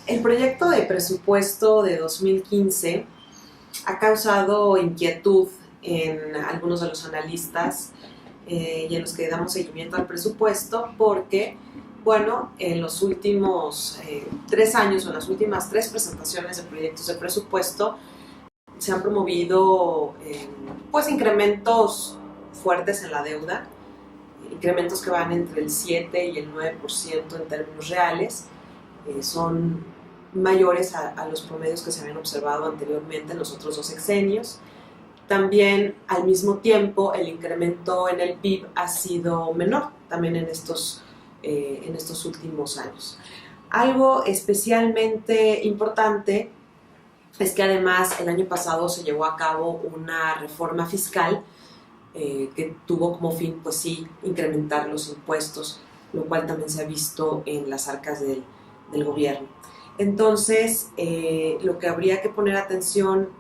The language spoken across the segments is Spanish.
El proyecto de presupuesto de 2015 ha causado inquietud en algunos de los analistas y en los que damos seguimiento al presupuesto porque, bueno, en los últimos 3 años o en las últimas 3 presentaciones de proyectos de presupuesto se han promovido pues incrementos fuertes en la deuda, incrementos que van entre el 7 y el 9% en términos reales. Son mayores a los promedios que se habían observado anteriormente en los otros 2 sexenios. También, al mismo tiempo, el incremento en el PIB ha sido menor, también en estos últimos años. Algo especialmente importante es que además el año pasado se llevó a cabo una reforma fiscal que tuvo como fin, pues sí, incrementar los impuestos, lo cual también se ha visto en las arcas del gobierno. Entonces, lo que habría que poner atención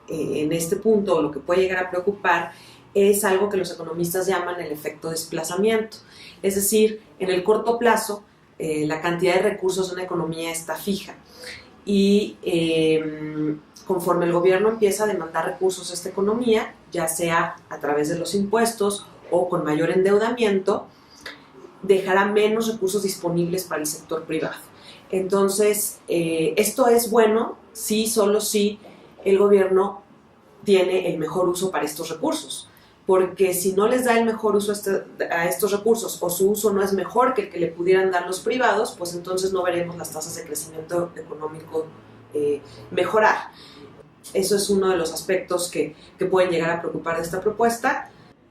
en este punto, o lo que puede llegar a preocupar, es algo que los economistas llaman el efecto desplazamiento. Es decir, en el corto plazo, la cantidad de recursos de una economía está fija y conforme el gobierno empieza a demandar recursos a esta economía, ya sea a través de los impuestos o con mayor endeudamiento, dejará menos recursos disponibles para el sector privado. Entonces, esto es bueno si solo si el gobierno tiene el mejor uso para estos recursos, porque si no les da el mejor uso a estos recursos o su uso no es mejor que el que le pudieran dar los privados, pues entonces no veremos las tasas de crecimiento económico mejorar. Eso es uno de los aspectos que pueden llegar a preocupar de esta propuesta.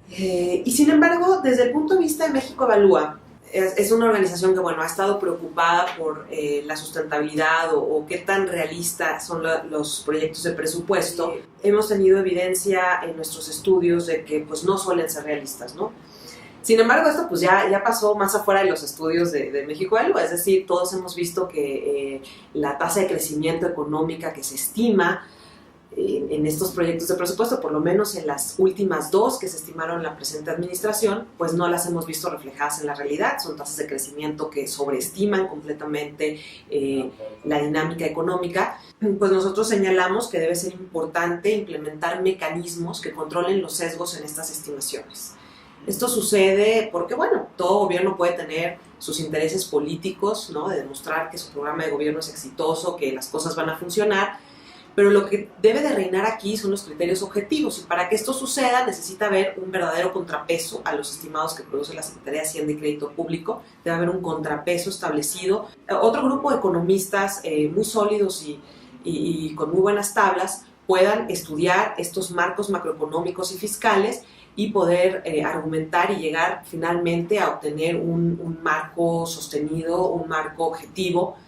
Y sin embargo, desde el punto de vista de México Evalúa, es una organización que, bueno, ha estado preocupada por la sustentabilidad o qué tan realistas son los proyectos de presupuesto. Hemos tenido evidencia en nuestros estudios de que pues no suelen ser realistas, ¿no? Sin embargo, esto pues ya pasó más afuera de los estudios de México Evalúa, es decir, todos hemos visto que la tasa de crecimiento económica que se estima en estos proyectos de presupuesto, por lo menos en las últimas 2 que se estimaron en la presente administración, pues no las hemos visto reflejadas en la realidad. Son tasas de crecimiento que sobreestiman completamente la dinámica económica. Pues nosotros señalamos que debe ser importante implementar mecanismos que controlen los sesgos en estas estimaciones. Esto sucede porque, bueno, todo gobierno puede tener sus intereses políticos, ¿no?, de demostrar que su programa de gobierno es exitoso, que las cosas van a funcionar, pero lo que debe de reinar aquí son los criterios objetivos, y para que esto suceda necesita haber un verdadero contrapeso a los estimados que produce la Secretaría de Hacienda y Crédito Público. Debe haber un contrapeso establecido. Otro grupo de economistas muy sólidos y con muy buenas tablas puedan estudiar estos marcos macroeconómicos y fiscales y poder argumentar y llegar finalmente a obtener un marco sostenido, un marco objetivo,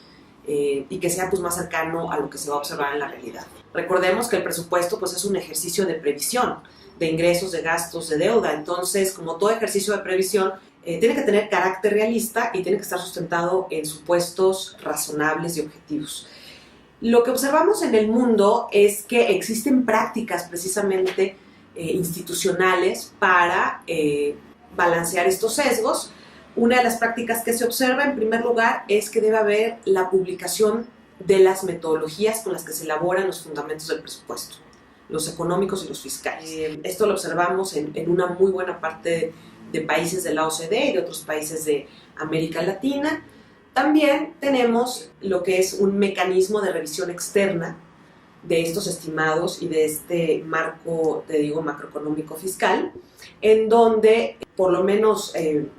y que sea pues más cercano a lo que se va a observar en la realidad. Recordemos que el presupuesto pues es un ejercicio de previsión de ingresos, de gastos, de deuda. Entonces, como todo ejercicio de previsión, tiene que tener carácter realista y tiene que estar sustentado en supuestos razonables y objetivos. Lo que observamos en el mundo es que existen prácticas precisamente institucionales para balancear estos sesgos. Una de las prácticas que se observa, en primer lugar, es que debe haber la publicación de las metodologías con las que se elaboran los fundamentos del presupuesto, los económicos y los fiscales. Esto lo observamos en una muy buena parte de países de la OCDE y de otros países de América Latina. También tenemos lo que es un mecanismo de revisión externa de estos estimados y de este marco, te digo, macroeconómico fiscal, en donde por lo menos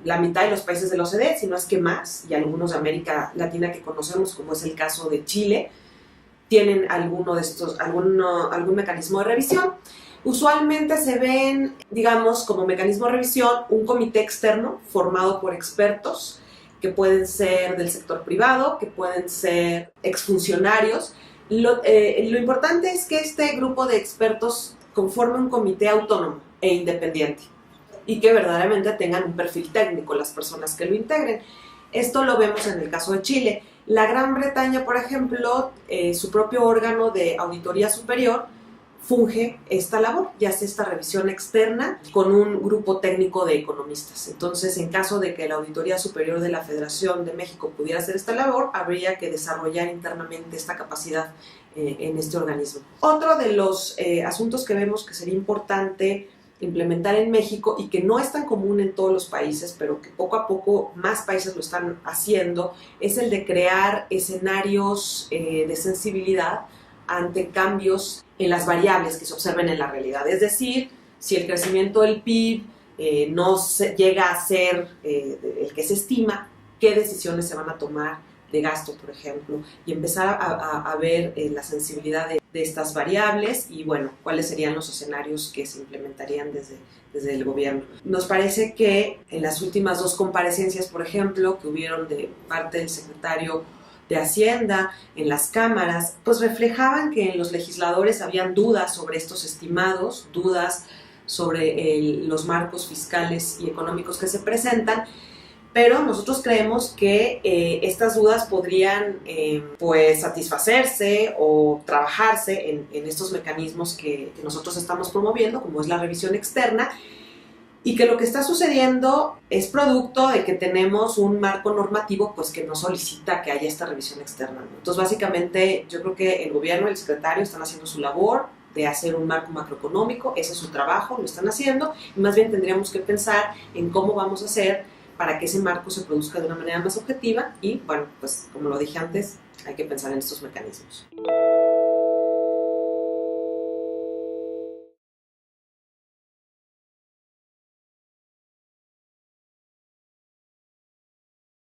la mitad de los países de la OCDE, si no es que más, y algunos de América Latina que conocemos, como es el caso de Chile, tienen algún mecanismo de revisión. Usualmente se ven, digamos, como mecanismo de revisión un comité externo formado por expertos que pueden ser del sector privado, que pueden ser exfuncionarios. Lo importante es que este grupo de expertos conforme un comité autónomo e independiente y que verdaderamente tengan un perfil técnico las personas que lo integren. Esto lo vemos en el caso de Chile. La Gran Bretaña, por ejemplo, su propio órgano de auditoría superior funge esta labor y hace esta revisión externa con un grupo técnico de economistas. Entonces, en caso de que la Auditoría Superior de la Federación de México pudiera hacer esta labor, habría que desarrollar internamente esta capacidad en este organismo. Otro de los asuntos que vemos que sería importante implementar en México y que no es tan común en todos los países, pero que poco a poco más países lo están haciendo, es el de crear escenarios de sensibilidad ante cambios en las variables que se observen en la realidad. Es decir, si el crecimiento del PIB no llega a ser el que se estima, qué decisiones se van a tomar de gasto, por ejemplo, y empezar a ver la sensibilidad de estas variables y, bueno, cuáles serían los escenarios que se implementarían desde el gobierno. Nos parece que en las últimas 2 comparecencias, por ejemplo, que hubieron de parte del secretario de Hacienda en las cámaras, pues reflejaban que en los legisladores habían dudas sobre estos estimados, dudas sobre los marcos fiscales y económicos que se presentan, pero nosotros creemos que estas dudas podrían pues satisfacerse o trabajarse en estos mecanismos que nosotros estamos promoviendo, como es la revisión externa, y que lo que está sucediendo es producto de que tenemos un marco normativo pues que no solicita que haya esta revisión externa, ¿no? Entonces, básicamente, yo creo que el gobierno y el secretario están haciendo su labor de hacer un marco macroeconómico, ese es su trabajo, lo están haciendo, y más bien tendríamos que pensar en cómo vamos a hacer para que ese marco se produzca de una manera más objetiva y, bueno, pues como lo dije antes, hay que pensar en estos mecanismos.